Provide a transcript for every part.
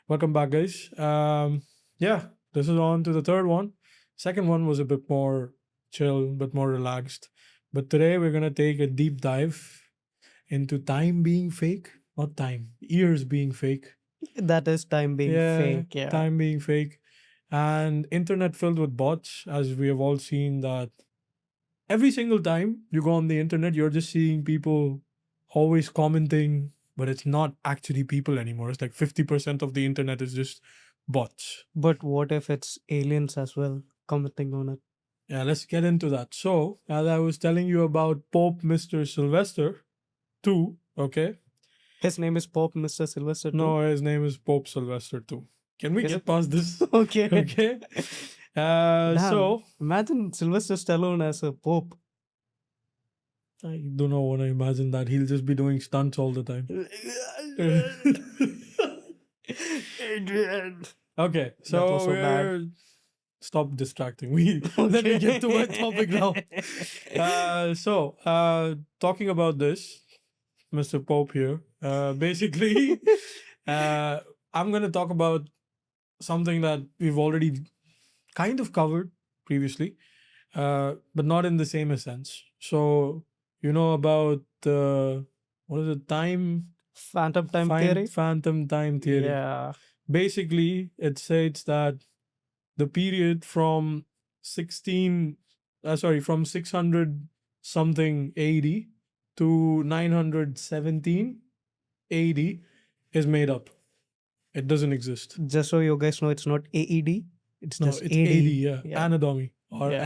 Welcome back, guys. Yeah, this is on to the third one. Second one was a bit more chill, bit more relaxed. But today we're gonna take a deep dive into time being fake, not time, years being fake. That is time being Yeah, fake. Yeah. time being fake, and internet filled with bots, as we have all seen that every single time you go on the internet, you're just seeing people always commenting, but it's not actually people anymore. It's like 50% of the internet is just bots. But what if it's aliens as well commenting on it? Yeah, let's get into that. So, as I was telling you about Pope Mr. Sylvester too, okay? His name is Pope Mr. Sylvester too? No, his name is Pope Sylvester too. Can we Is get it? past this? Okay. Okay. Damn. So, Imagine Sylvester Stallone as a Pope. I do not want to imagine that. He'll just be doing stunts all the time. Adrian. Okay, That so was so bad. stop distracting me. Let me get to my topic now. Talking about this, Mr. Pope here. Basically, I'm going to talk about something that we've already kind of covered previously, but not in the same sense. So, you know about what is it? Phantom time theory? Phantom time theory. Yeah. Basically, it states that the period from 600 something AD to 917 AD is made up. It doesn't exist. Just so you guys know, it's not AED. It's No, just it's AD. AD, yeah. Yeah. Anatomy or Yeah.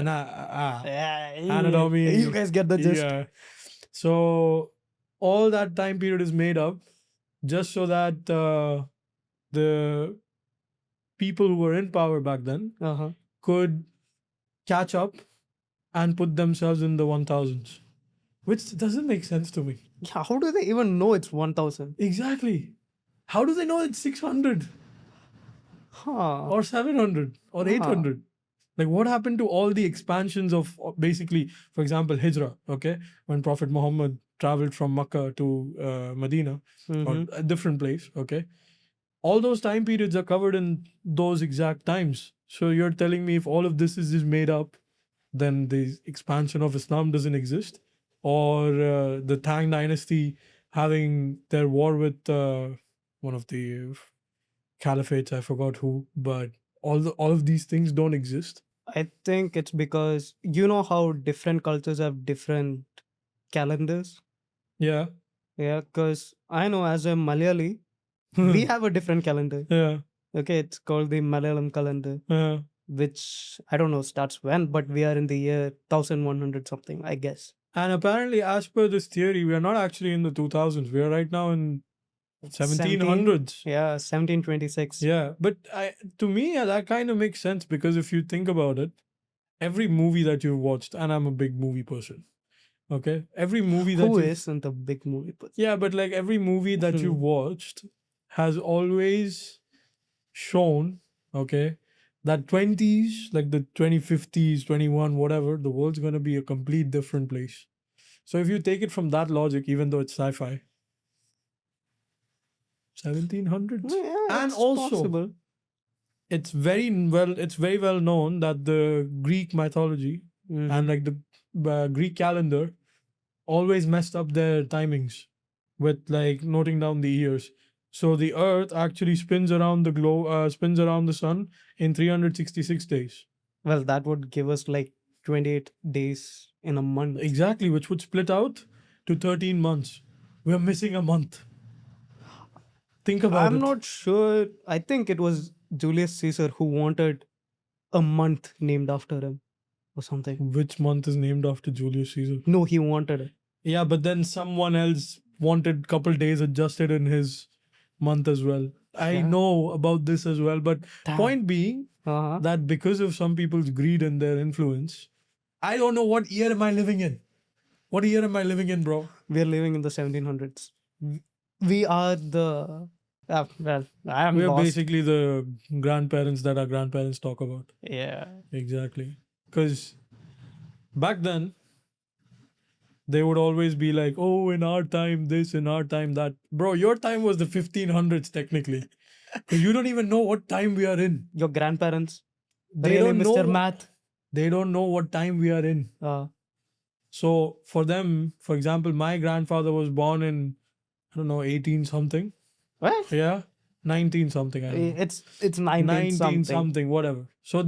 anatomy. You guys get the gist. Yeah. So all that time period is made up just so that the people who were in power back then Uh-huh. could catch up and put themselves in the 1000s, which doesn't make sense to me. Yeah, how do they even know it's 1000? Exactly. How do they know it's 600 Huh. or 700 or 800? Like, what happened to all the expansions of basically, for example, Hijrah, okay? When Prophet Muhammad traveled from Makkah to Medina or a different place, okay? All those time periods are covered in those exact times. So you're telling me if all of this is just made up, then the expansion of Islam doesn't exist, or the Tang dynasty having their war with one of the caliphates, I forgot who, but all of these things don't exist. I think it's because you know how different cultures have different calendars. Yeah, Yeah, because I know as a Malayali, we have a different calendar. yeah, Okay, it's called the Malayalam calendar, yeah. which I don't know starts when, but we are in the year 1100 something, I guess. And apparently, as per this theory, we are not actually in the 2000s. We are right now in 1700s. Yeah, 1726. Yeah, but to me, that kind of makes sense because if you think about it, every movie that you've watched, and I'm a big movie person, okay? Every movie that Who you isn't a big movie person? yeah, but like every movie that you watched has always shown, okay, that 20s, like the 2050s, 21, whatever, the world's going to be a complete different place. So if you take it from that logic, even though it's sci-fi, 1700s. Yeah, And it's also, possible. it's very well known that the Greek mythology and like the Greek calendar always messed up their timings with like noting down the years. So the Earth actually spins around the spins around the sun in 366 days. Well, that would give us like 28 days in a month. Exactly, which would split out to 13 months. We're missing a month. Think about I'm it. not sure. I think it was Julius Caesar who wanted a month named after him or something. Which month is named after Julius Caesar? No, he wanted it. Yeah, but then someone else wanted couple days adjusted in his month as well. I Yeah. know about this as well, but Damn. point being that because of some people's greed and their influence, I don't know what year am I living in. What year am I living in, bro? We're living in the 1700s. We are the. Well, I am We're lost. basically the grandparents that our grandparents talk about. Yeah. Exactly. Because back then, they would always be like, oh, in our time, this, in our time, that. Bro, your time was the 1500s, technically. Because you don't even know what time we are in. Your grandparents, They really, don't Mr. know. Math. They don't know what time we are in. So for them, for example, my grandfather was born in, I don't know, 18 something. What? Yeah, 19 something. I don't know. It's 19 19 something. something, whatever. So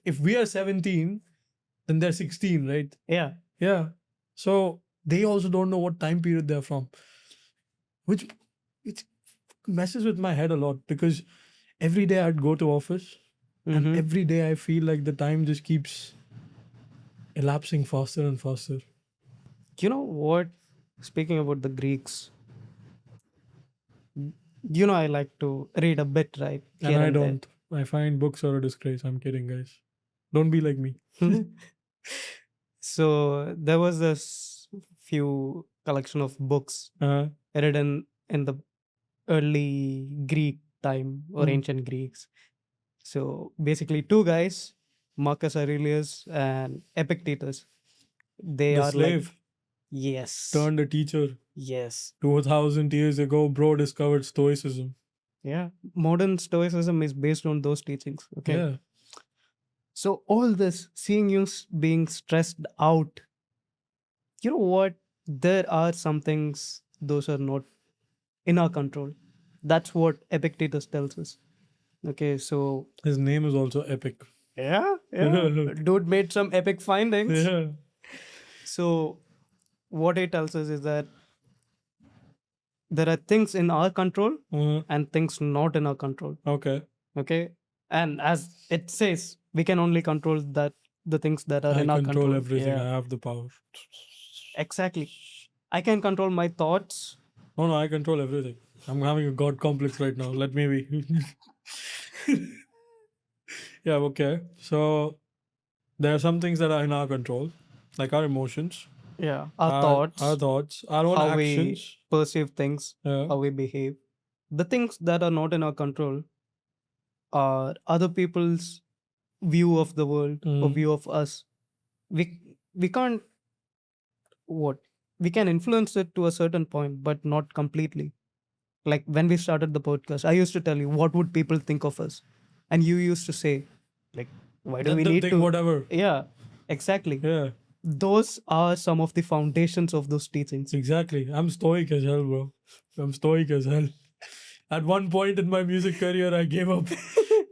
if we are 17, then they're 16, right? Yeah. Yeah. So they also don't know what time period they're from, which it messes with my head a lot because every day I'd go to office and Mhm. every day I feel like the time just keeps elapsing faster and faster. You know what? Speaking about the Greeks, you know I like to read a bit, right? And I don't. I find books are a disgrace. I'm kidding, guys. Don't be like me. There. So there was this few collection of books Uh, written in the early Greek time or Mm. ancient Greeks. So basically, two guys, Marcus Aurelius and Epictetus. They the are like, slave yes, turned a teacher. yes, 2000 years ago, bro discovered Stoicism. yeah. Modern Stoicism is based on those teachings. Okay. Yeah. So all this, seeing you being stressed out, you know what? There are some things those are not in our control. That's what Epictetus tells us. Okay, so His name is also epic. yeah, dude made some epic findings. Yeah. So what he tells us is that there are things in our control Uh, and things not in our control. okay. Okay, and as it says, we can only control the things that are I in our control control. everything. Yeah, I have the power. exactly. I can control my thoughts. No, I control everything. I'm having a god complex right now. Let me be. Yeah, okay. So there are some things that are in our control, like our emotions, Yeah, our thoughts, our own how we actions. perceive things, Yeah. how we behave. The things that are not in our control are other people's view of the world or Mm. view of us. We can't what we can influence it to a certain point, but not completely. Like when we started the podcast, I used to tell you what would people think of us, and you used to say, like, why do Let we them need think to? whatever. Yeah, exactly. Yeah, Those are some of the foundations of those teachings. exactly. I'm stoic as hell, bro. I'm stoic as hell. At one point in my music career, I gave up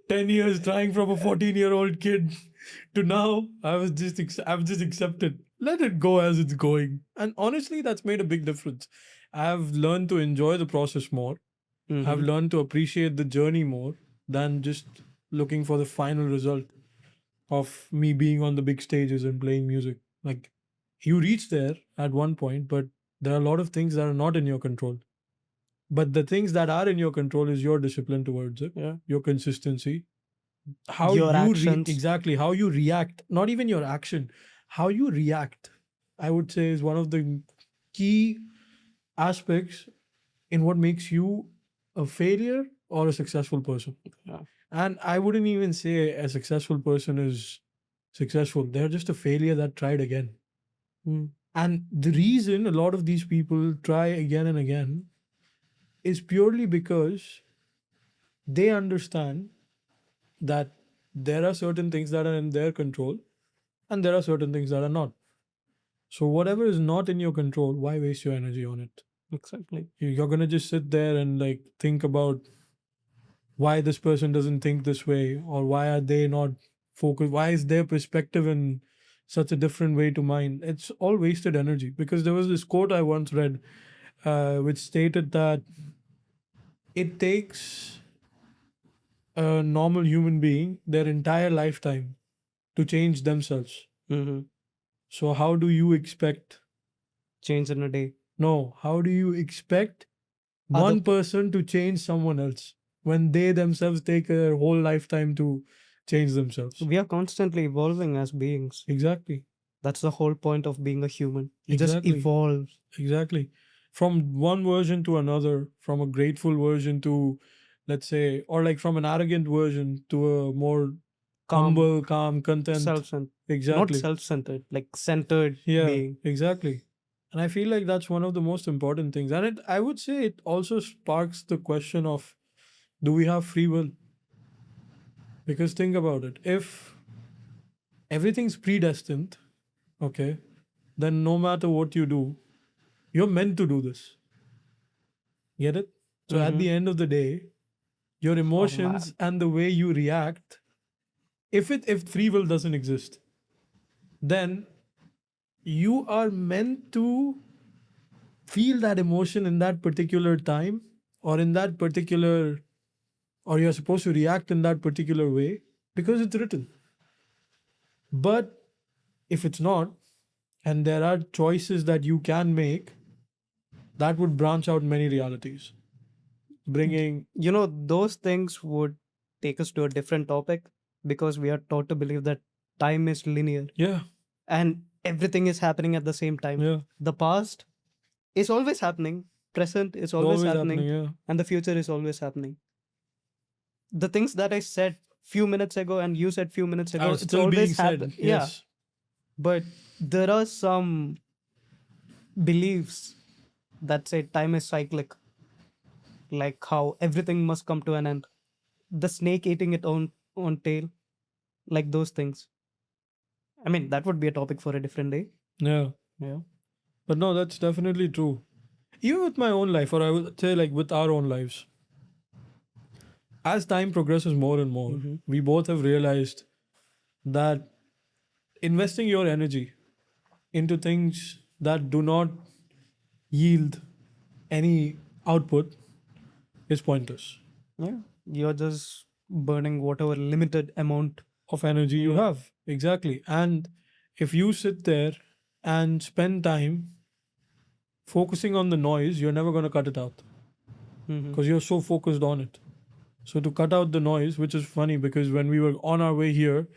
10 years trying from a 14-year-old kid to now I've just accepted. Let it go as it's going. And honestly, that's made a big difference. I've learned to enjoy the process more. I've Mhm. learned to appreciate the journey more than just looking for the final result of me being on the big stages and playing music. Like you reach there at one point, but there are a lot of things that are not in your control. But the things that are in your control is your discipline towards it, Yeah. your consistency, how Your you actions. exactly how you react, not even your action, how you react. I would say is one of the key aspects in what makes you a failure or a successful person. Yeah. And I wouldn't even say a successful person is successful. They're just a failure that tried again. Mm. And the reason a lot of these people try again and again is purely because they understand that there are certain things that are in their control and there are certain things that are not. So, whatever is not in your control, why waste your energy on it? Exactly. You're going to just sit there and like think about why this person doesn't think this way or why are they not focused, why is their perspective in such a different way to mine. It's all wasted energy. Because there was this quote I once read which stated that it takes a normal human being their entire lifetime to change themselves. Mm-hmm. So how do you expect, Change in a day. no, how do you expect Other one person to change someone else when they themselves take a whole lifetime to change themselves? We are constantly evolving as beings. Exactly. That's the whole point of being a human. You just Exactly. evolve. Exactly. From one version to another, from a grateful version to, let's say, or like from an arrogant version to a more Calm, humble, calm, content. self-centered. Not Exactly. self-centered, like centered Yeah, being. exactly. And I feel like that's one of the most important things. And I would say it also sparks the question of Do we have free will? Because think about it. If everything's predestined, okay, then no matter what you do, you're meant to do this. Get it? So at Mm-hmm. the end of the day, your Oh emotions man. and the way you react, if free will doesn't exist, then you are meant to feel that emotion in that particular time, or in that particular, or you're supposed to react in that particular way because it's written. But if it's not, and there are choices that you can make, that would branch out many realities, bringing, You know, those things would take us to a different topic because we are taught to believe that time is linear yeah, and everything is happening at the same time. yeah, The past is always happening, present is always always happening, happening, yeah. and the future is always happening. The things that I said few minutes ago and you said few minutes ago, Are it's still being always happen. said, Yeah. yes. But there are some beliefs that say time is cyclic, like how everything must come to an end. The snake eating its own tail, like those things. I mean, that would be a topic for a different day. Yeah. Yeah. But no, that's definitely true. Even with my own life, or I would say like with our own lives, as time progresses more and more, Mm-hmm. we both have realized that investing your energy into things that do not yield any output is pointless. Yeah. You're just burning whatever limited amount. Of energy you Yeah. have. Exactly. And if you sit there and spend time focusing on the noise, you're never going to cut it out Mm-hmm. because you're so focused on it. So to cut out the noise, which is funny because when we were on our way here,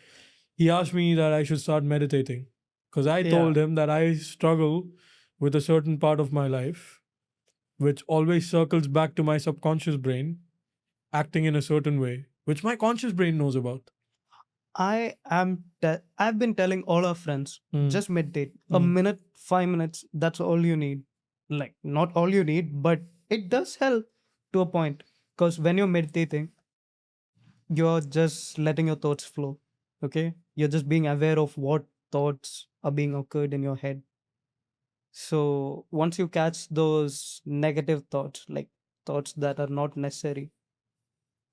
he asked me that I should start meditating because I Yeah. told him that I struggle with a certain part of my life, which always circles back to my subconscious brain acting in a certain way, which my conscious brain knows about. I've been telling all our friends, Mm. just meditate. A Mm. minute, 5 minutes, that's all you need. Like, not all you need, but it does help to a point. Because when you're meditating, you're just letting your thoughts flow. Okay? You're just being aware of what thoughts are being occurred in your head. So once you catch those negative thoughts, like thoughts that are not necessary,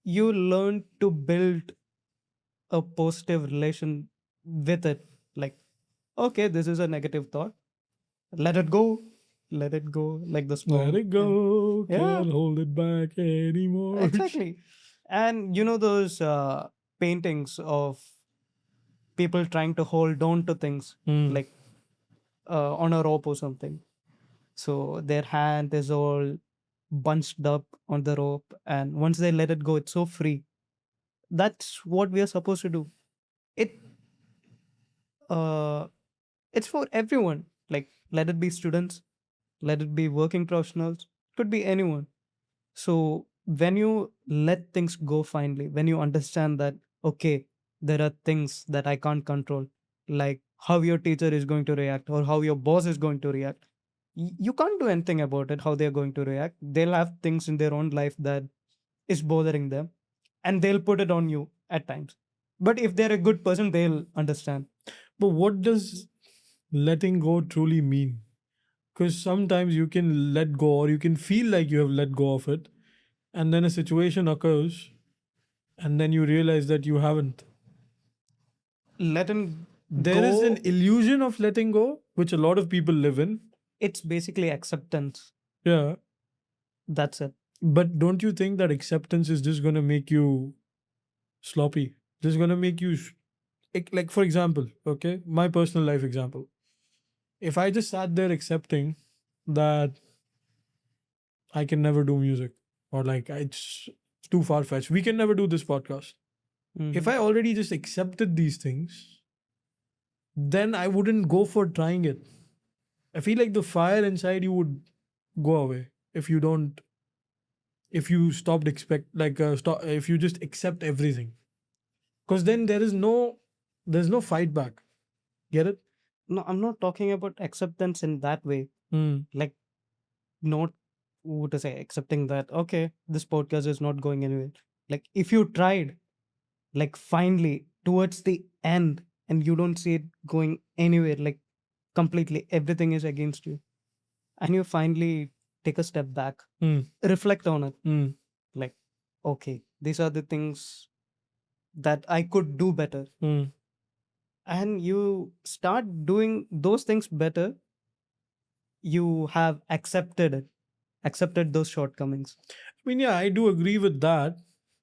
you learn to build a positive relation with it. Like, okay, this is a negative thought. Let it go. Let it go. Like the Let song. it And go, yeah, can't hold it back anymore. exactly. And you know those paintings of people trying to hold on to things Mm. like on a rope or something. So their hand is all bunched up on the rope, and once they let it go, it's so free. That's what we are supposed to do. It uh, it's for everyone. Like, let it be students, let it be working professionals, could be anyone. So when you let things go finally, when you understand that, okay, there are things that I can't control, like how your teacher is going to react or how your boss is going to react, you can't do anything about it, how they're going to react. They'll have things in their own life that is bothering them, and they'll put it on you at times. But if they're a good person, they'll understand. But what does letting go truly mean? Because sometimes you can let go, or you can feel like you have let go of it, and then a situation occurs, and then you realize that you haven't. Letting There is an go, illusion of letting go, which a lot of people live in. it's basically acceptance. Yeah. That's it. But don't you think that acceptance is just going to make you sloppy? Just going to make you, like, for example, okay, my personal life example. If I just sat there accepting that I can never do music, or like it's too far fetched, we can never do this podcast. If Mhm. I already just accepted these things, then I wouldn't go for trying it. I feel like the fire inside you would go away if you don't, if you stopped expect, like, stop, if you just accept everything. Because then there's no fight back. Get it? No, I'm not talking about acceptance in that way. Mm. Like, not what to say, accepting that, okay, this podcast is not going anywhere. Like if you tried, like finally towards the end, and you don't see it going anywhere, like completely everything is against you, and you finally take a step back, Hmm. reflect on it, Hmm. like, okay, these are the things that I could do better, Hmm. and you start doing those things better, you have accepted it, accepted those shortcomings. I mean, yeah, I do agree with that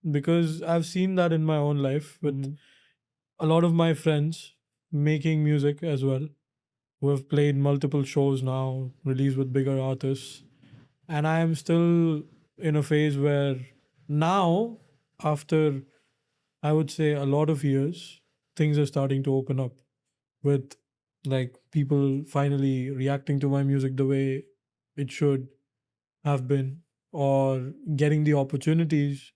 because I've seen that in my own life with Mhm. a lot of my friends making music as well, who have played multiple shows now, released with bigger artists. And I am still in a phase where now, after I would say a lot of years, things are starting to open up with like people finally reacting to my music the way it should have been or getting the opportunities.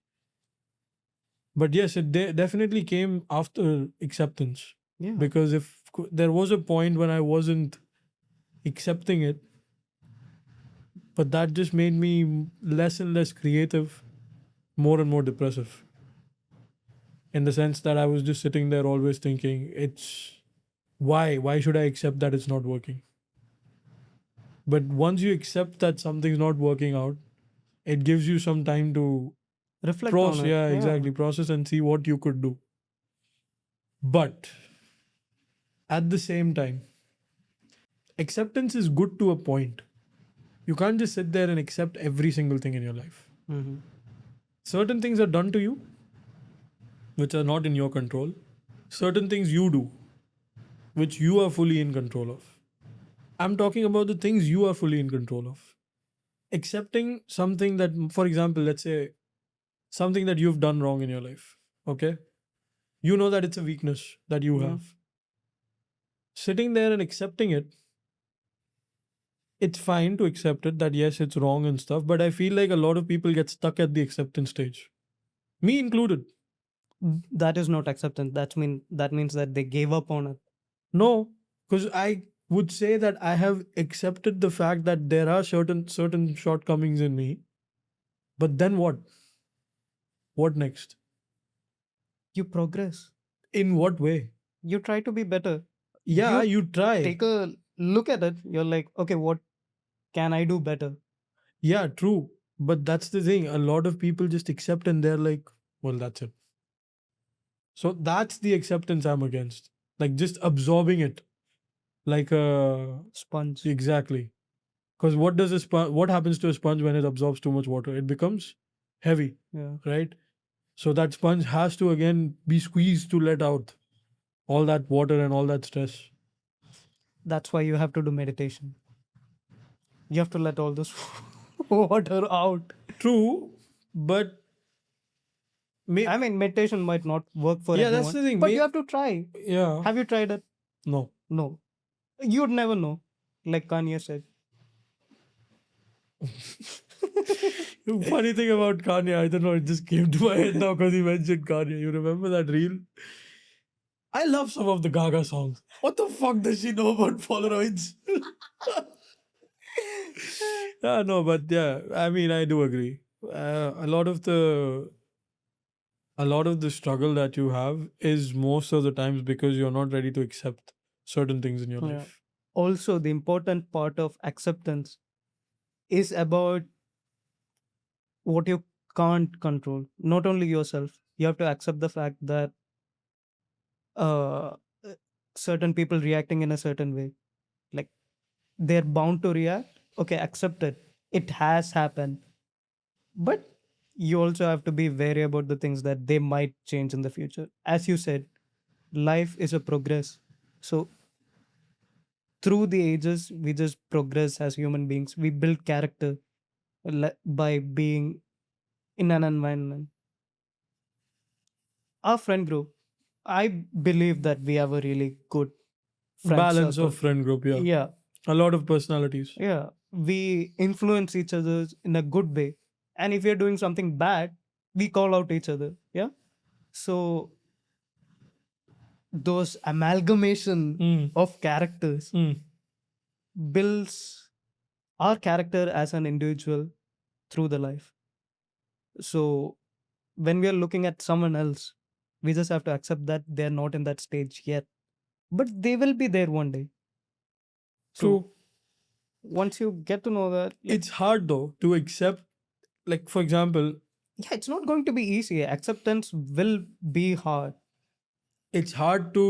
But yes, it definitely came after acceptance Yeah, because if there was a point when I wasn't accepting it, but that just made me less and less creative, more and more depressive, in the sense that I was just sitting there always thinking, it's why should I accept that it's not working? But once you accept that something's not working out, it gives you some time to reflect on process, it. yeah, Yeah, exactly, process and see what you could do. But at the same time, acceptance is good to a point. You can't just sit there and accept every single thing in your life. hmm, Certain things are done to you, which are not in your control. Certain things you do, which you are fully in control of. I'm talking about the things you are fully in control of. Accepting something that, for example, let's say something that you've done wrong in your life, okay? You know that it's a weakness that you yeah. have. Sitting there and accepting it, it's fine to accept it that yes, it's wrong and stuff, but I feel like a lot of people get stuck at the acceptance stage, me included. That is not acceptance. That means that they gave up on it. No, because I would say that I have accepted the fact that there are certain shortcomings in me, but then what? What next? You progress. In what way? You try to be better. Yeah, You you try. take a look at it. You're like, okay, what can I do better? Yeah, true. But that's the thing. A lot of people just accept and they're like, well, that's it. So that's the acceptance I'm against. Like just absorbing it. Like Sponge. exactly. Because what does a sponge what happens to a sponge when it absorbs too much water? It becomes heavy, Yeah. right? So that sponge has to again be squeezed to let out all that water and all that stress. That's why you have to do meditation. You have to let all this water out. True, but I mean, meditation might not work for yeah, that's everyone, the thing. but you have to try. Yeah, Have you tried it? no. No. You'd never know. Like Kanye said. Funny thing about Kanye, I don't know, it just came to my head now because he mentioned Kanye. You remember that reel? I love some of the Gaga songs. What the fuck does she know about Polaroids? Yeah, no, but yeah, I mean, I do agree. A lot of the struggle that you have is most of the times because you're not ready to accept certain things in your Yeah. life. Also, the important part of acceptance is about what you can't control. Not only yourself, you have to accept the fact that uh, uh, certain people reacting in a certain way, like they're bound to react. Okay, accept it. It has happened. But you also have to be wary about the things that they might change in the future. As you said, life is a progress. So through the ages, we just progress as human beings. We build character by being in an environment. Our friend group, I believe that we have a really good friend Balance of circle. friend group, yeah. Yeah, A lot of personalities. yeah. We influence each other in a good way. And if we're doing something bad, we call out each other. Yeah. So those amalgamation Mm. of characters Mm. builds our character as an individual, through the life. So when we are looking at someone else, we just have to accept that they're not in that stage yet, but they will be there one day. So True. once you get to know that, like, It's hard though to accept. Like, for example, yeah, it's not going to be easy. Acceptance will be hard. it's hard to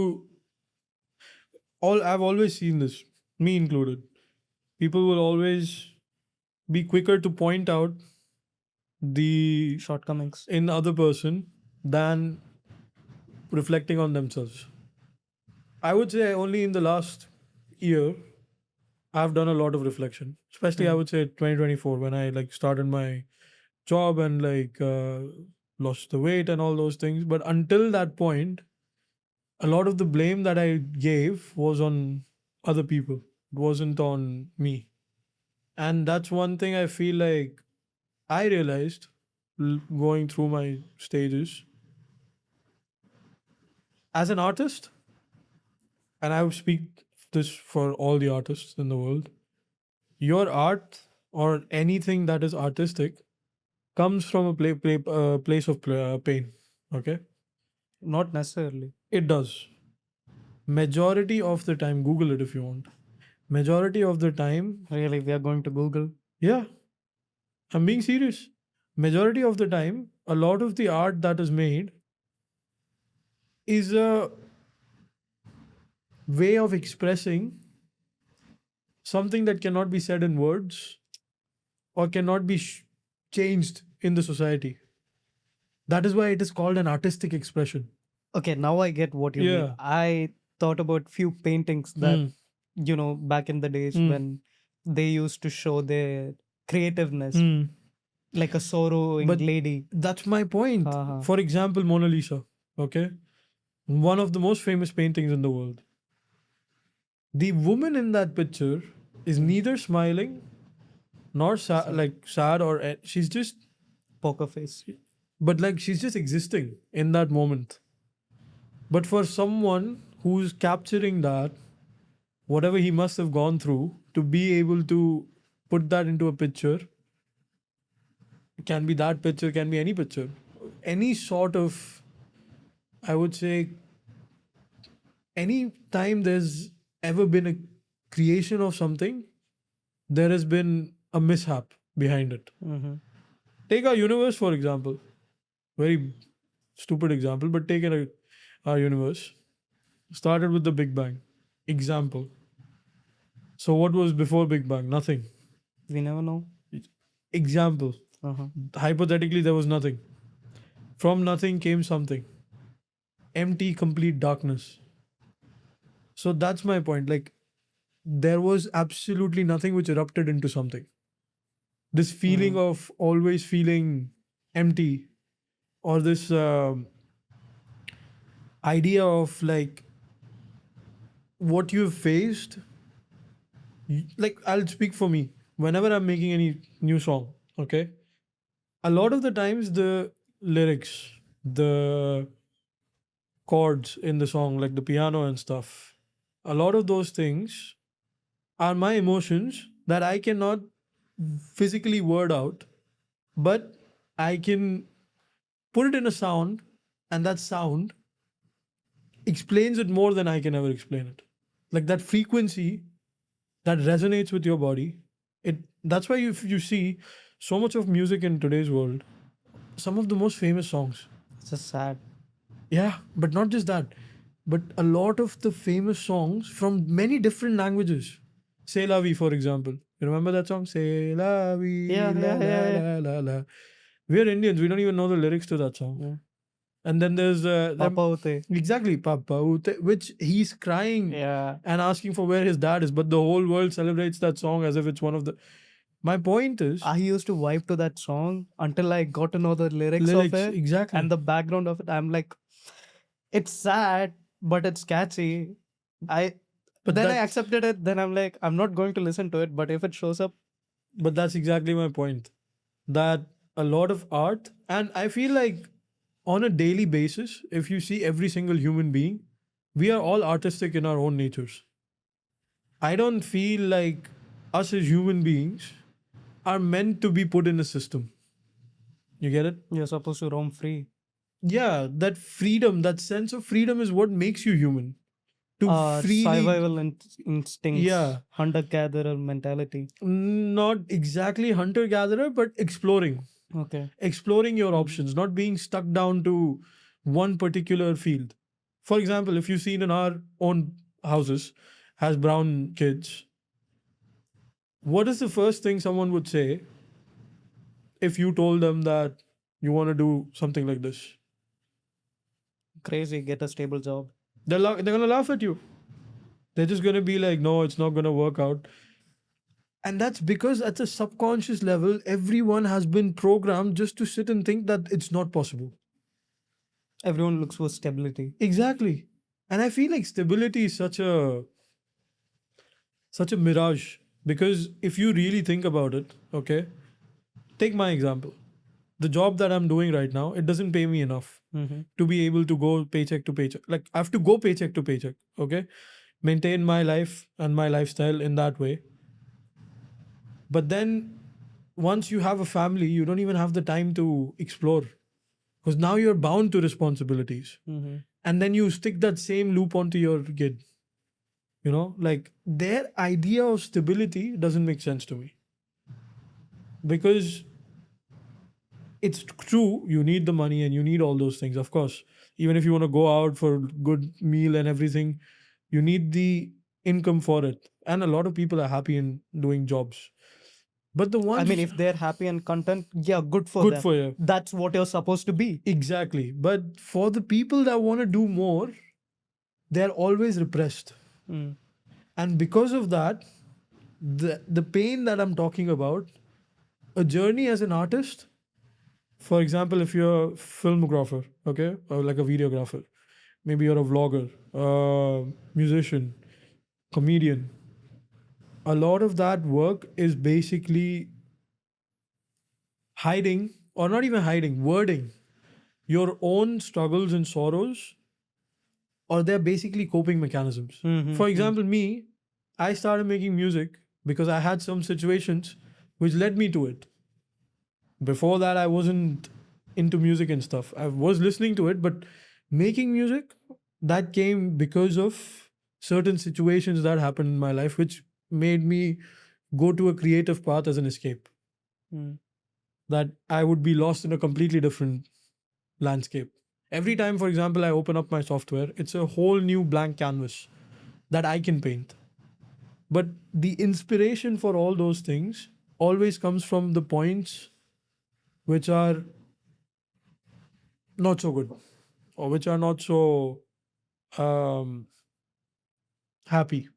I've always seen this, me included. People will always be quicker to point out the Shortcomings. in the other person than reflecting on themselves. I would say only in the last year I've done a lot of reflection. Especially I would say 2024 when I like started my job and like lost the weight and all those things. But until that point, a lot of the blame that I gave was on other people. It wasn't on me. And that's one thing I feel like I realized going through my stages as an artist, and I would speak this for all the artists in the world. Your art or anything that is artistic comes from a place of pain. Okay, Not necessarily. it does. Majority of the time, Google it if you want. Majority of the time, Really, we are going to Google. yeah, I'm being serious. Majority of the time, a lot of the art that is made is a way of expressing something that cannot be said in words or cannot be changed in the society. That is why it is called an artistic expression. Okay, now I get what you mean. Yeah. I thought about few paintings that Hmm. back in the days when they used to show their creativeness, Hmm. like a sorrowing But lady. that's my point. Uh-huh. For example, Mona Lisa. Okay, one of the most famous paintings in the world. The woman in that picture is neither smiling nor sad or she's just Poker face. but like she's just existing in that moment. But for someone who's capturing that, whatever he must have gone through to be able to put that into a picture, can be that picture, can be any picture, any sort of, I would say, any time there's ever been a creation of something, there has been a mishap behind it. Mm-hmm. Take our universe, for example. Very stupid example, but take our universe. Started with the Big Bang. Example. So what was before Big Bang? Nothing. We never know. Example. Uh-huh. Hypothetically, there was nothing. From nothing came something. Empty, complete darkness. So that's my point. Like, there was absolutely nothing which erupted into something. This feeling of always feeling empty, or this idea of like what you've faced. Like, I'll speak for me. Whenever I'm making any new song, okay, a lot of the times the lyrics, the chords in the song, like the piano and stuff, a lot of those things are my emotions that I cannot physically word out, but I can put it in a sound, and that sound explains it more than I can ever explain it. Like that frequency that resonates with your body. That's why you see so much of music in today's world, some of the most famous songs. It's just sad. Yeah, but not just that, but a lot of the famous songs from many different languages. C'est la vie, for example. You remember that song? C'est la vie, Yeah, la, yeah, la, yeah, la, la, la. We're Indians. We don't even know the lyrics to that song. Yeah. And then there's Papa Ute. exactly Papa Ute, which he's crying Yeah. and asking for where his dad is, but the whole world celebrates that song as if it's one of the. My point is, I used to vibe to that song until I got to know the lyrics lyrics, of it exactly. and the background of it. I'm like, it's sad, but it's catchy. But I that's- accepted it. Then I'm like, I'm not going to listen to it. But if it shows up, But that's exactly my point. That a lot of art, and I feel like on a daily basis, if you see every single human being, we are all artistic in our own natures. I don't feel like us as human beings are meant to be put in a system. You get it? You're supposed to roam free. Yeah, that freedom, that sense of freedom is what makes you human. To freely, Survival instincts, yeah, hunter-gatherer mentality. not exactly hunter-gatherer, but exploring. Okay. Exploring your options, not being stuck down to one particular field. For example, if you've seen in our own houses has brown kids, what is the first thing someone would say if you told them that you want to do something like this? Crazy, get a stable job. They're going to laugh at you. They're just going to be like, no, it's not going to work out. And that's because at a subconscious level, everyone has been programmed just to sit and think that it's not possible. Everyone looks for stability. Exactly. And I feel like stability is such a mirage, because if you really think about it, okay, take my example. The job that I'm doing right now, it doesn't pay me enough to be able to go paycheck to paycheck. Like, I have to go paycheck to paycheck, okay, maintain my life and my lifestyle in that way. But then once you have a family, you don't even have the time to explore, because now you're bound to responsibilities. And then you stick that same loop onto your kid. You know, like, their idea of stability doesn't make sense to me. Because it's true, you need the money and you need all those things, of course. Even if you want to go out for good meal and everything, you need the income for it. And a lot of people are happy in doing jobs. But the ones, I mean, if they're happy and content, yeah, good for good them. for you. That's what you're supposed to be. Exactly. But for the people that want to do more, they're always repressed. And because of that, the pain that I'm talking about, a journey as an artist, for example, if you're a filmographer, okay, or like a videographer, maybe you're a vlogger, musician, comedian, a lot of that work is basically hiding, or not even hiding, wording your own struggles and sorrows, or they're basically coping mechanisms. For example, me, I started making music because I had some situations which led me to it. Before that, I wasn't into music and stuff. I was listening to it, but making music, that came because of certain situations that happened in my life, which made me go to a creative path as an escape. That I would be lost in a completely different landscape. Every time, for example, I open up my software, it's a whole new blank canvas that I can paint. But the inspiration for all those things always comes from the points which are not so good, or which are not so happy.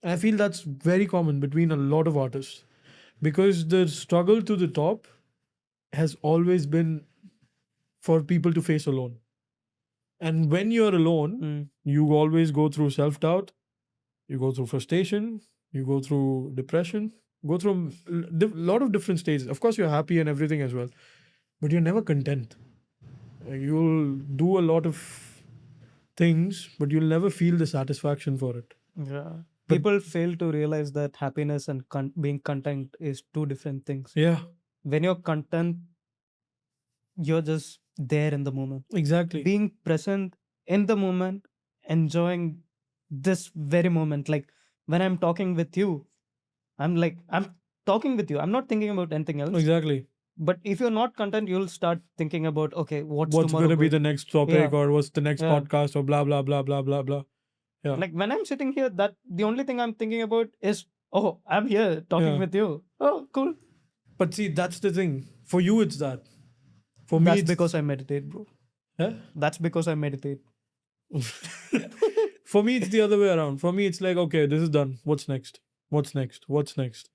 And I feel that's very common between a lot of artists, because the struggle to the top has always been for people to face alone. And when you're alone, you always go through self-doubt, you go through frustration, you go through depression, go through a lot of different stages. Of course, you're happy and everything as well, but you're never content. You'll do a lot of things, but you'll never feel the satisfaction for it. Yeah. People fail to realize that happiness and being content is two different things. Yeah, When you're content, you're just there in the moment. exactly. Being present in the moment, enjoying this very moment. Like when I'm talking with you, I'm talking with you. I'm not thinking about anything else. Exactly. But if you're not content, you'll start thinking about, okay, what's What's tomorrow going to be going- the next topic, Yeah. or what's the next Yeah. podcast, or blah, blah, blah, blah, blah, blah. Yeah. Like when I'm sitting here, that the only thing I'm thinking about is, oh, I'm here talking Yeah. with you. Oh, cool. But see, that's the thing. For you, it's that. For me, That's it's because I meditate, bro. Huh? That's because I meditate. For me, it's the other way around. For me, it's like, okay, this is done. What's next? What's next? What's next?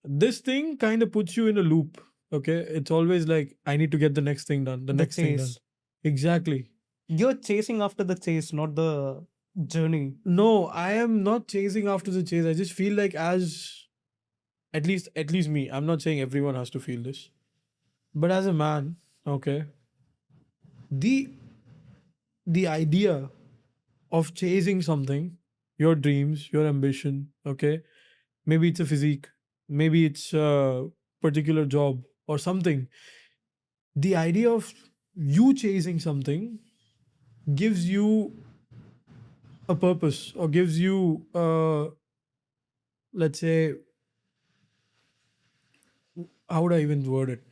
This thing kind of puts you in a loop. Okay. It's always like, I need to get the next thing done. The next thing done. chase. Exactly. You're chasing after the chase, not the journey. No, I am not chasing after the chase. I just feel like, as at least me, I'm not saying everyone has to feel this. But as a man, okay, the idea of chasing something, your dreams, your ambition, okay, maybe it's a physique, maybe it's a particular job or something. The idea of you chasing something gives you a purpose, or gives you, let's say, how would I even word it?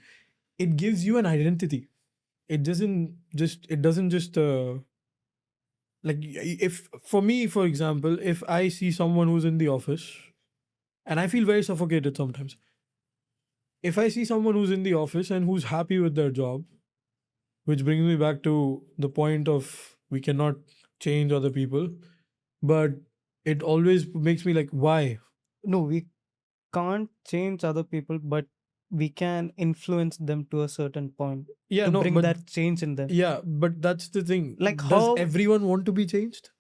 It gives you an identity. It doesn't just like, if for me, for example, if I see someone who's in the office and I feel very suffocated sometimes, if I see someone who's in the office and who's happy with their job, which brings me back to the point of we cannot change other people, but it always makes me like, why? No, we can't change other people, but we can influence them to a certain point Yeah, to no, bring but that change in them. yeah, but that's the thing. Like Does how, everyone want to be changed?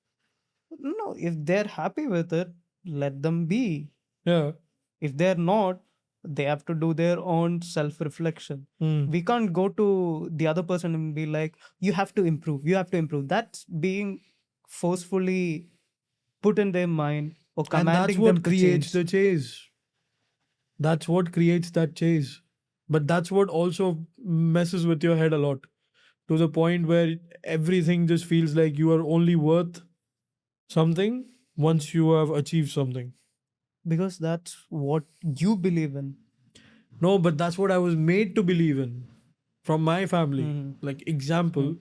no, if they're happy with it, let them be. Yeah. If they're not, they have to do their own self reflection. Hmm. We can't go to the other person and be like, you have to improve, you have to improve. That's being forcefully put in their mind or And that's commanding them what to creates change. the chase. That's what creates that chase. But that's what also messes with your head a lot, to the point where everything just feels like you are only worth something once you have achieved something. Because that's what you believe in. No, but that's what I was made to believe in from my family. Mhm. Like, example,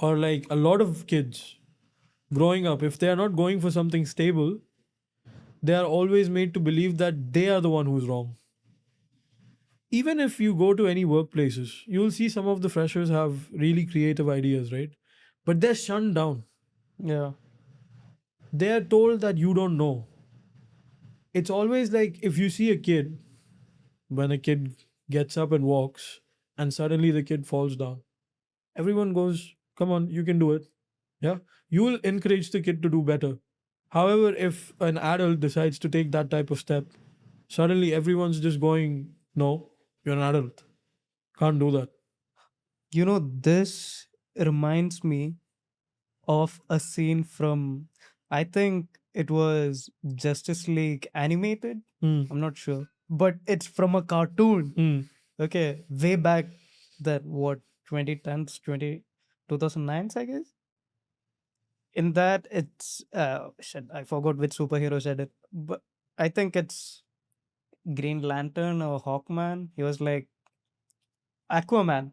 or like a lot of kids growing up, if they are not going for something stable, they are always made to believe that they are the one who's wrong. Even if you go to any workplaces, you'll see some of the freshers have really creative ideas, right? But they're shunned down. Yeah. They are told that you don't know. It's always like, if you see a kid, when a kid gets up and walks, and suddenly the kid falls down, everyone goes, come on, you can do it. Yeah. You will encourage the kid to do better. However, if an adult decides to take that type of step, suddenly everyone's just going, no, you're an adult. Can't do that. You know, this reminds me of a scene from, I think it was Justice League animated. Hmm. I'm not sure. But it's from a cartoon. Hmm. Okay. Way back that, what, 2010s, 2009s, I guess? In that, it's, shit, I forgot which superhero said it. But I think it's Green Lantern or Hawkman. He was like, Aquaman.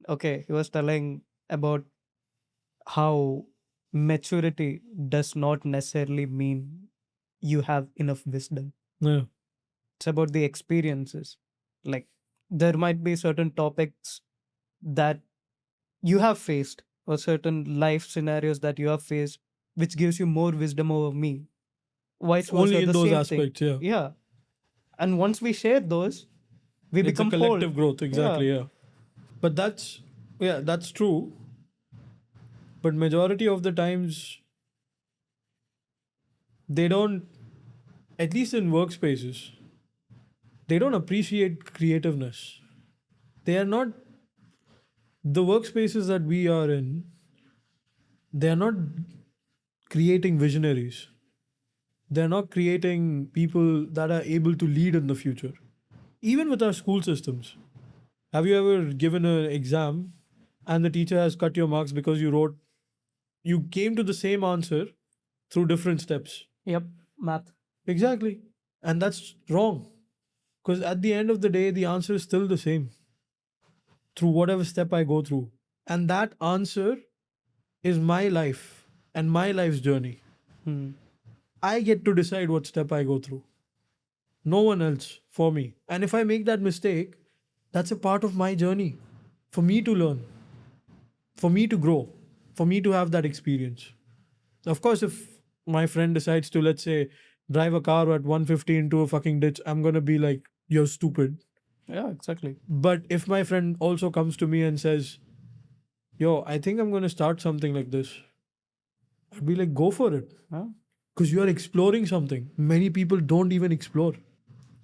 Okay. He was telling about how maturity does not necessarily mean you have enough wisdom. Yeah. It's about the experiences. Like, there might be certain topics that you have faced, or certain life scenarios that you have faced, which gives you more wisdom over me. Vice Only versa, in the those same thing. aspects, yeah. Yeah. And once we share those, we It's a become whole. collective growth, Yeah. exactly, yeah. But that's true. But majority of the times, they don't, at least in workspaces, they don't appreciate creativeness. They are not, the workspaces that we are in, they are not creating visionaries. They're not creating people that are able to lead in the future. Even with our school systems, have you ever given an exam and the teacher has cut your marks because you came to the same answer through different steps? Yep. Math. Exactly. And that's wrong. Because at the end of the day, the answer is still the same through whatever step I go through. And that answer is my life and my life's journey. Hmm. I get to decide what step I go through. No one else for me. And if I make that mistake, that's a part of my journey for me to learn, for me to grow, for me to have that experience. Of course, if my friend decides to, let's say, drive a car at 150 into a fucking ditch, I'm going to be like, you're stupid. Yeah, exactly. But if my friend also comes to me and says, yo, I think I'm going to start something like this, I'd be like, go for it. Huh? Because you are exploring something. Many people don't even explore.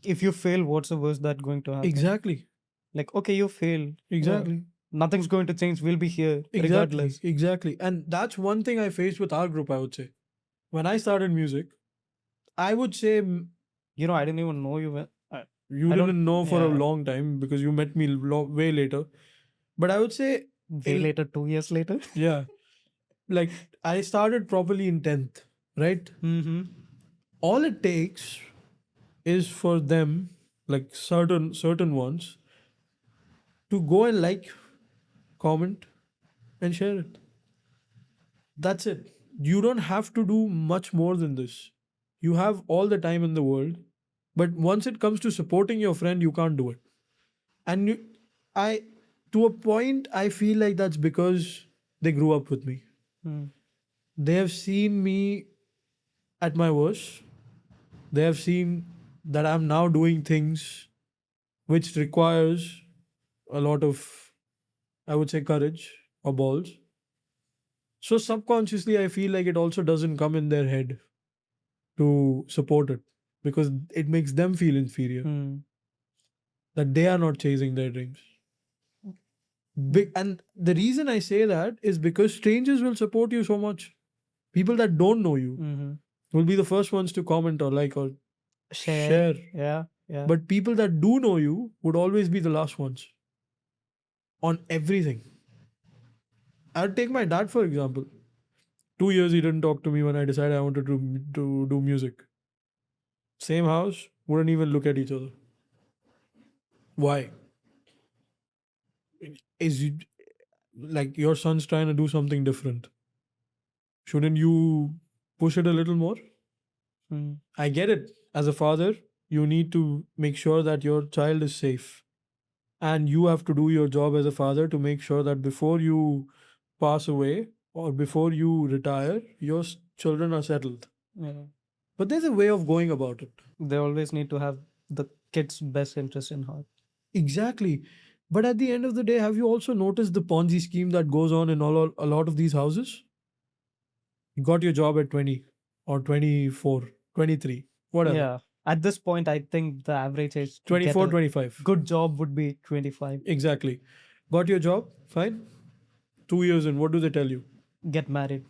If you fail, what's the worst that going to happen? Exactly. Like, okay, you failed. Exactly. Nothing's going to change. We'll be here Exactly. regardless. Exactly. And that's one thing I faced with our group, I would say. When I started music, I would say, You know, I didn't even know you You I don't- didn't know for a yeah. long time because you met me way later. But I would say, Way later, 2 years later. yeah, like I started properly in 10th, right? Mm-hmm. All it takes is for them, like certain ones, to go and like, comment, and share it. That's it. You don't have to do much more than this. You have all the time in the world, but once it comes to supporting your friend, you can't do it. And I, to a point, I feel like that's because they grew up with me. Mm. They have seen me at my worst. They have seen that I'm now doing things which requires a lot of, I would say, courage or balls. So subconsciously, I feel like it also doesn't come in their head to support it because it makes them feel inferior Mm. that they are not chasing their dreams. Big, and the reason I say that is because strangers will support you so much. People that don't know you Mm-hmm. will be the first ones to comment or like or Share. share. Yeah. Yeah. But people that do know you would always be the last ones on everything. I'll take my dad for example. 2 years he didn't talk to me when I decided I wanted to do music. Same house, wouldn't even look at each other. Why? Is like your son's trying to do something different? Shouldn't you push it a little more? Mm. I get it. As a father, you need to make sure that your child is safe. And you have to do your job as a father to make sure that before you pass away or before you retire, your children are settled. Yeah. But there's a way of going about it. They always need to have the kid's best interest in heart. Exactly. But at the end of the day, have you also noticed the Ponzi scheme that goes on in a lot of these houses? You got your job at 20 or 24, 23, whatever. Yeah. At this point, I think the average age to get 24, a 25. good job would be 25. Exactly. Got your job, fine. 2 years in, what do they tell you? Get married.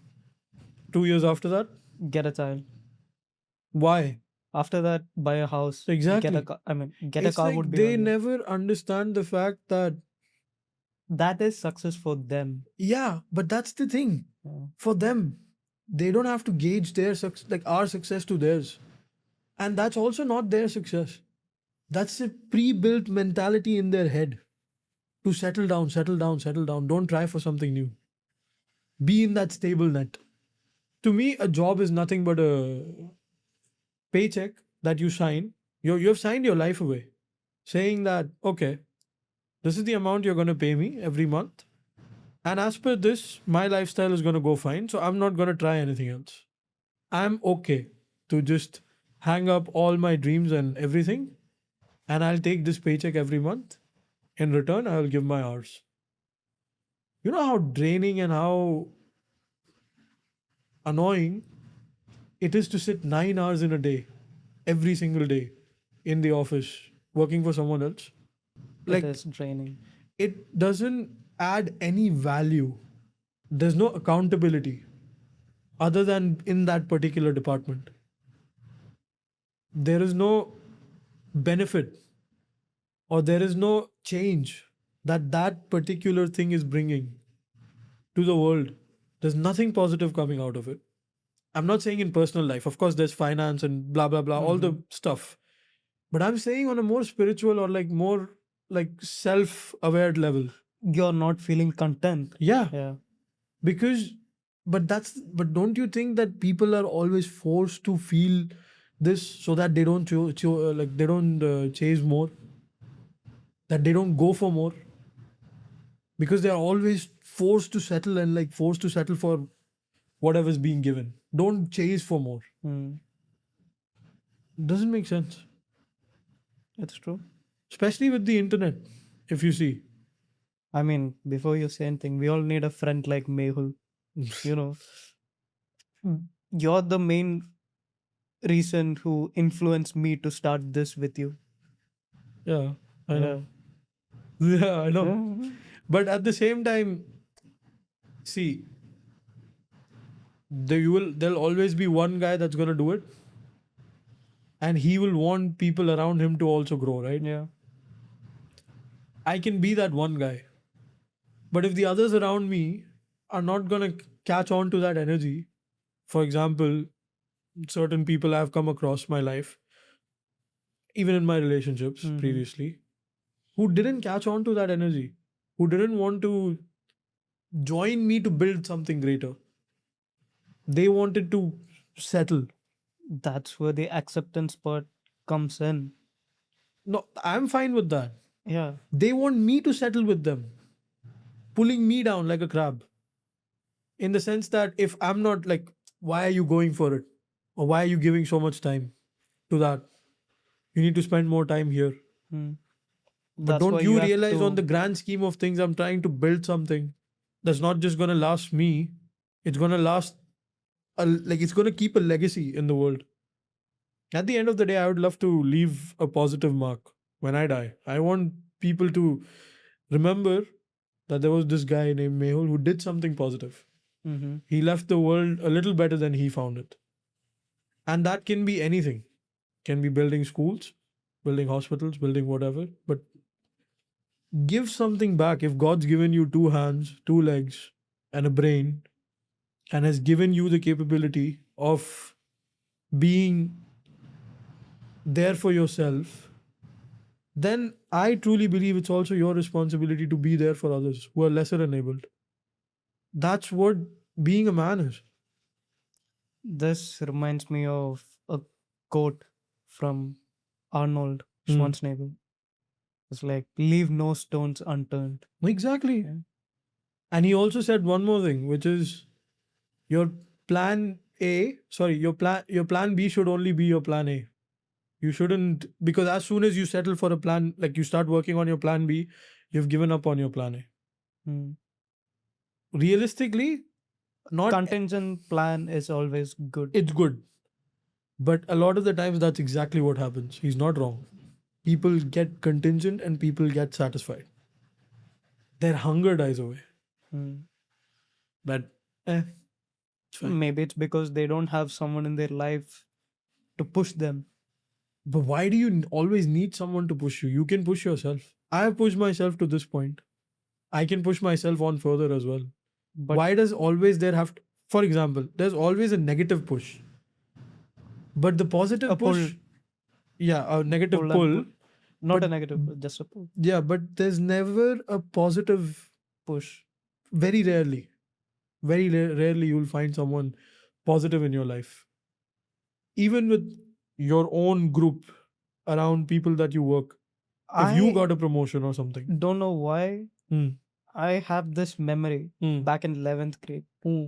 2 years after that, Get a child. why? After that, buy a house. Get Exactly. a car. I mean, get a It's car like would be they earlier. never understand the fact that, That is success for them. yeah, but that's the thing. Yeah. For them, they don't have to gauge their success, like our success to theirs. And that's also not their success. That's a pre-built mentality in their head to settle down, settle down, settle down. Don't try for something new. Be in that stable net. To me, a job is nothing but a paycheck that you sign. You have signed your life away, saying that, okay, this is the amount you're going to pay me every month. And as per this, my lifestyle is going to go fine. So I'm not going to try anything else. I'm okay to just hang up all my dreams and everything. And I'll take this paycheck every month. In return, I'll give my hours. You know how draining and how annoying it is to sit 9 hours in a day, every single day, in the office, working for someone else? Like, It is draining. it doesn't add any value. There's no accountability other than in that particular department. There is no benefit or there is no change that that particular thing is bringing to the world. There's nothing positive coming out of it. I'm not saying in personal life. Of course, there's finance and blah, blah, blah, all the stuff. But I'm saying on a more spiritual or like more like self-aware level. You're not feeling content. Yeah. Yeah. Because, but don't you think that people are always forced to feel this so that they don't like they don't chase more, that they don't go for more, because they are always forced to settle and like forced to settle for whatever's being given. Don't chase for more. Mm. Doesn't make sense. It's true. Especially with the internet, if you see. I mean, before you say anything, we all need a friend like Mehul. You know, you're the main reason who influenced me to start this with you. Yeah, I know. Yeah, I know. Yeah. But at the same time, see, there'll always be one guy that's gonna do it, and he will want people around him to also grow, right? Yeah. I can be that one guy. But if the others around me are not going to catch on to that energy, for example, certain people I've come across my life, even in my relationships previously, who didn't catch on to that energy, who didn't want to join me to build something greater. They wanted to settle. That's where the acceptance part comes in. No, I'm fine with that. Yeah. They want me to settle with them, pulling me down like a crab. In the sense that if I'm not like, why are you going for it? Or why are you giving so much time to that? You need to spend more time here. Hmm. But That's why don't you have realize to, on the grand scheme of things, I'm trying to build something that's not just going to last me, it's going to last, like, it's going to keep a legacy in the world. At the end of the day, I would love to leave a positive mark when I die. I want people to remember that there was this guy named Mehul who did something positive. Mhm. He left the world a little better than he found it. And that can be anything. Can be building schools, building hospitals, building whatever. But give something back. If God's given you two hands, two legs, and a brain, and has given you the capability of being there for yourself, then I truly believe it's also your responsibility to be there for others who are lesser enabled. That's what being a man is. This reminds me of a quote from Arnold Hmm. Schwarzenegger. It's like, leave no stones unturned. Exactly. Yeah. And he also said one more thing, which is your your plan B should only be your plan A. You shouldn't, because as soon as you settle for a plan, like you start working on your plan B, you've given up on your plan A. Hmm. Realistically, not Contingent plan is always good. it's good. But a lot of the times that's exactly what happens. He's not wrong. People get contingent and people get satisfied. Their hunger dies away. Hmm. But it's fine. Maybe it's because they don't have someone in their life to push them. But why do you always need someone to push you? You can push yourself. I have pushed myself to this point. I can push myself on further as well. But Why does always there have to, for example, there's always a negative push. But the positive a pull, push, yeah, a negative pull and pull. pull. Not but- a negative, but just a pull. Yeah, but there's never a positive Push. very rarely. Very rarely you'll find someone positive in your life. Even with your own group around people that you work. If you I got a promotion or something. don't know why Hmm. I have this memory Hmm. back in 11th grade. Hmm.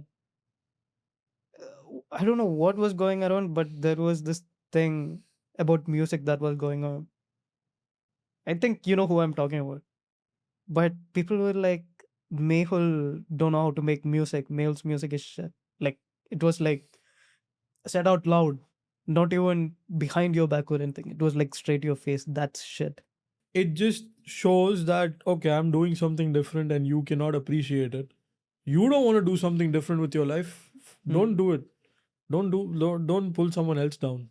I don't know what was going around, but there was this thing about music that was going on. I think you know who I'm talking about. But people were like, Mehul don't know how to make music. Mehul's music is shit. Like, it was like said out loud, not even behind your back or anything. It was like straight to your face. That's shit. It just shows that, okay, I'm doing something different and you cannot appreciate it. You don't want to do something different with your life. Don't do it. Don't pull someone else down.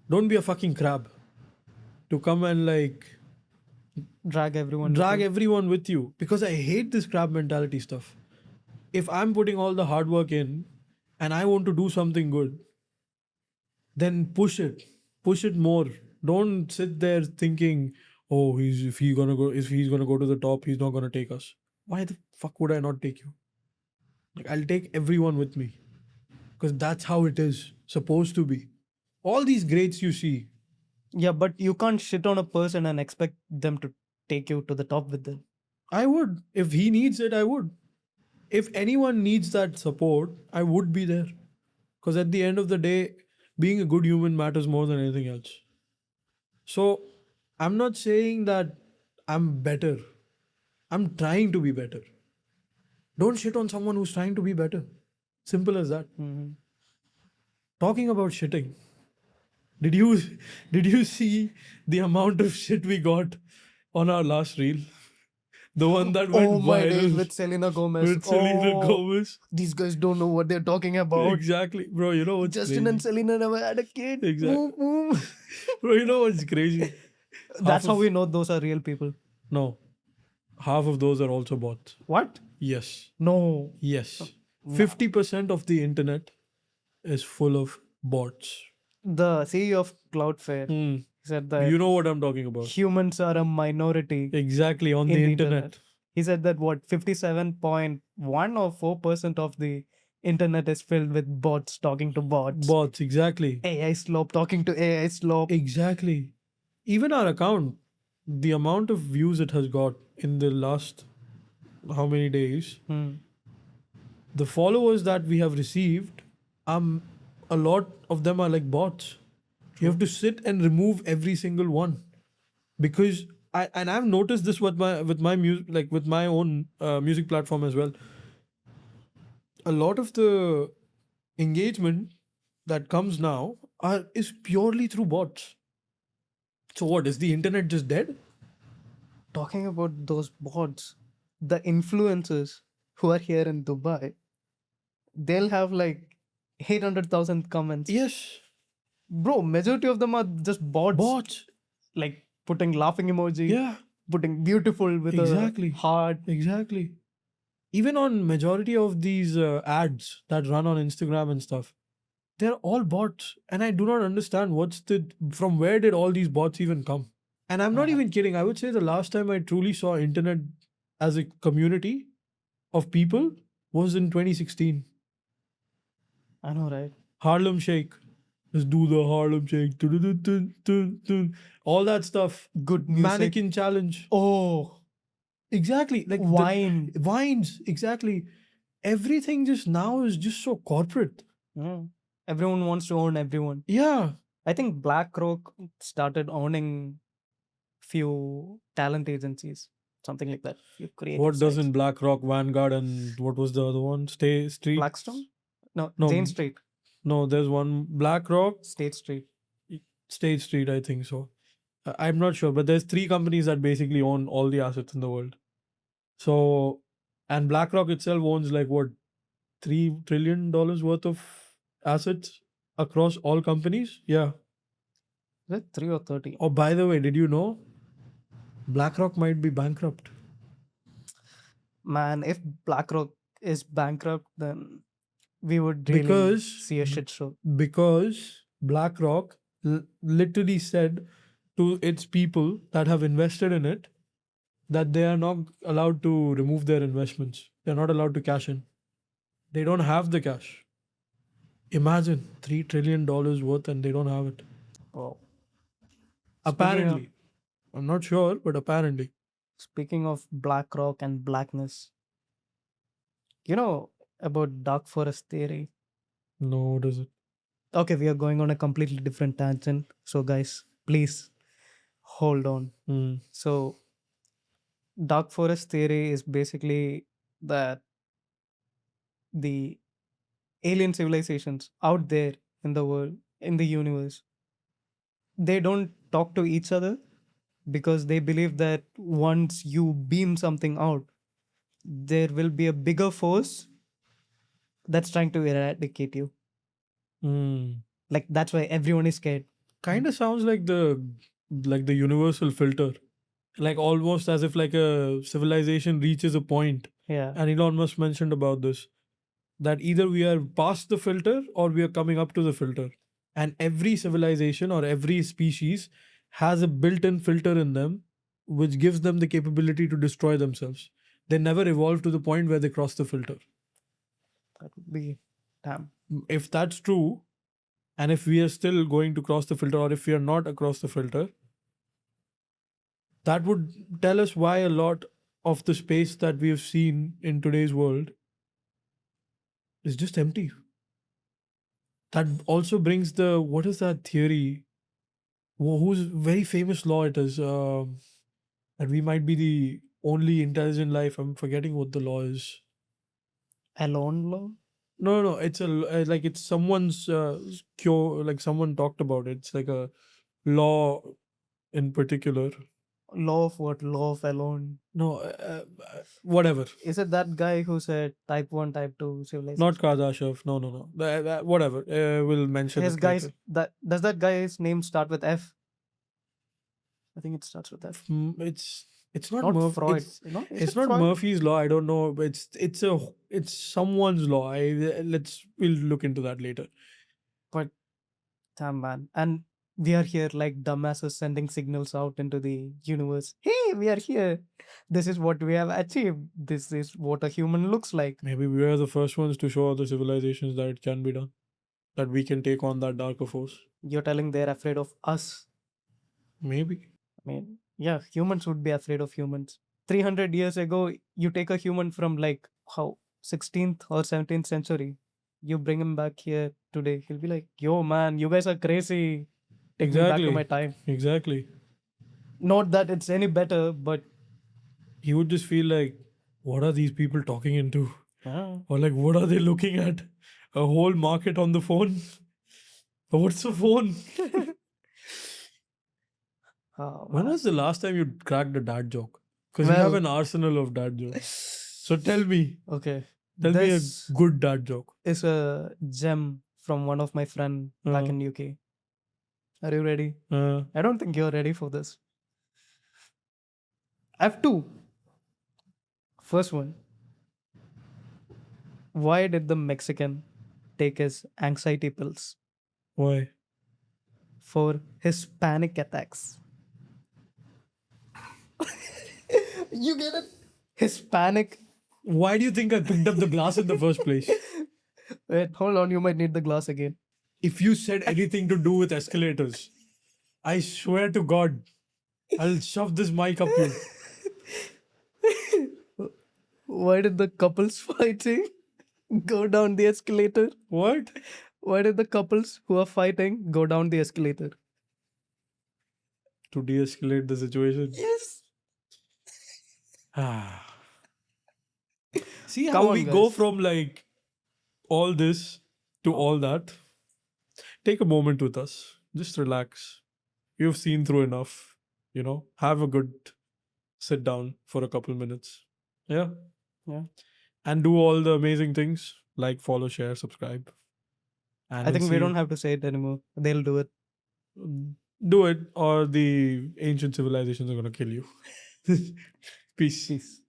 Don't be a fucking crab to come and like Drag everyone. drag everyone with you, because I hate this crab mentality stuff. If I'm putting all the hard work in and I want to do something good, then push it more. Don't sit there thinking, oh, if he's gonna go to the top, he's not gonna take us. Why the fuck would I not take you? Like, I'll take everyone with me, because that's how it is supposed to be. All these greats you see, Yeah, but you can't shit on a person and expect them to take you to the top with them. I would. If he needs it, I would. If anyone needs that support, I would be there. Because at the end of the day, being a good human matters more than anything else. So I'm not saying that I'm better. I'm trying to be better. Don't shit on someone who's trying to be better. Simple as that. Mhm. Talking about shitting. Did you did you see the amount of shit we got on our last reel? The one that went Oh my days viral with Selena Gomez. with Selena Oh, Gomez. these guys don't know what they're talking about. Exactly. Bro, you know what's Justin crazy? and Selena never had a kid. Exactly. Boom, boom. Bro, you know what's crazy? That's how we know those are real people. No. Half of those are also bots. What? Yes. No. Yes. No. 50% of the internet is full of bots. The CEO of Cloudflare Hmm. said that You know what I'm talking about. humans are a minority Exactly, on in the internet. He said that what 57.1 or 4% of the internet is filled with bots talking to bots. Bots, exactly. AI slop talking to AI slop. Exactly. Even our account, the amount of views it has got in the last how many days, the followers that we have received, a lot of them are like bots. You have to sit and remove every single one, because I've noticed this with my music, like with my own music platform as well. A lot of the engagement that comes now is purely through bots. So what, is the internet just dead? Talking about those bots, the influencers who are here in Dubai, they'll have like 800,000 comments. Yes. Bro, majority of them are just bots. Bots. Like putting laughing emoji, Yeah. putting beautiful with Exactly. a heart. Exactly. Even on majority of these ads that run on Instagram and stuff, they're all bots, and I do not understand from where did all these bots even come? And I'm not even kidding. I would say the last time I truly saw internet as a community of people was in 2016. I know, right? Harlem Shake. Let's do the Harlem Shake. Dun. All that stuff. Good music. Mannequin challenge. Oh, Exactly. Like wine. Vines. Exactly. Everything just now is just so corporate. Everyone wants to own everyone. Yeah. I think BlackRock started owning few talent agencies, something like that. Few creative What sites. doesn't BlackRock, Vanguard, and what was the other one? State Street? Blackstone? No, No. Jane Street. No, there's one BlackRock, State Street. State Street, I think so. I'm not sure, but there's three companies that basically own all the assets in the world. So, and BlackRock itself owns like what, $3 trillion worth of assets across all companies? Yeah. Is it 3 or 30? Oh, by the way, did you know BlackRock might be bankrupt? Man, if BlackRock is bankrupt, then we would really see a shit show. Because BlackRock literally said to its people that have invested in it that they are not allowed to remove their investments. They're not allowed to cash in. They don't have the cash. Imagine $3 trillion worth and they don't have it. Wow. Apparently. I'm not sure, but apparently. Speaking of BlackRock and blackness, you know about dark forest theory? No, does it? Okay, we are going on a completely different tangent. So, guys, please hold on. So, dark forest theory is basically that the alien civilizations out there in the world, in the universe, they don't talk to each other because they believe that once you beam something out, there will be a bigger force that's trying to eradicate you. Like that's why everyone is scared. Kind of sounds like the universal filter. Like almost as if like a civilization reaches a point. Yeah. And Elon Musk mentioned about this, that either we are past the filter or we are coming up to the filter. And every civilization or every species has a built-in filter in them which gives them the capability to destroy themselves. They never evolve to the point where they cross the filter. That would be damn. If that's true, and if we are still going to cross the filter, or if we are not across the filter, that would tell us why a lot of the space that we have seen in today's world is just empty. That also brings what is that theory? Whose very famous law it is, that we might be the only intelligent life. I'm forgetting what the law is. Alone law? No, it's like it's someone's cure. Like someone talked about it. It's like a law in particular. Law of what? Law of alone. No, whatever. Is it that guy who said type 1, type 2 civilization? Not Kardashev. No. Whatever. We'll mention His it guys, later. does that guy's name start with F? I think it starts with F. It's not Not Freud. It's, You know, is it's it not Freud? Murphy's law. I don't know. It's someone's law. We'll look into that later. But damn, man. And we are here like dumbasses sending signals out into the universe. Hey, we are here. This is what we have achieved. This is what a human looks like. Maybe we are the first ones to show other civilizations that it can be done. That we can take on that darker force. You're telling they're afraid of us. Maybe. I mean, yeah, humans would be afraid of humans. 300 years ago, you take a human from like how 16th or 17th century, you bring him back here today. He'll be like, "Yo, man, you guys are crazy. Take me back to my time." Exactly. Not that it's any better, but He would just feel like, what are these people talking into? ah, Or like, what are they looking at? A whole market on the phone? What's a phone? When was the last time you cracked a dad joke? Because you have Well- an arsenal of dad jokes. So tell me. okay. Tell me a This good dad joke. is a gem from one of my friend back in UK. Are you ready? I don't think you're ready for this. I have two. First one. Why did the Mexican take his anxiety pills? Why? For his panic attacks. You get it? His panic. Why do you think I picked up the glass in the first place? Wait, hold on. You might need the glass again. If you said anything to do with escalators, I swear to God, I'll shove this mic up you. Why did the couples fighting go down the escalator? What? Why did the couples who are fighting go down the escalator? To de-escalate the situation. Yes. See Come how on, we go guys. from like all this to all that. Take a moment with us. Just relax. You've seen through enough. Have a good sit down for a couple minutes. Yeah. Yeah. And do all the amazing things like follow, share, subscribe. And I we'll think see we you. don't have to say it anymore. They'll do it. Do it, or the ancient civilizations are going to kill you. Peace. Peace.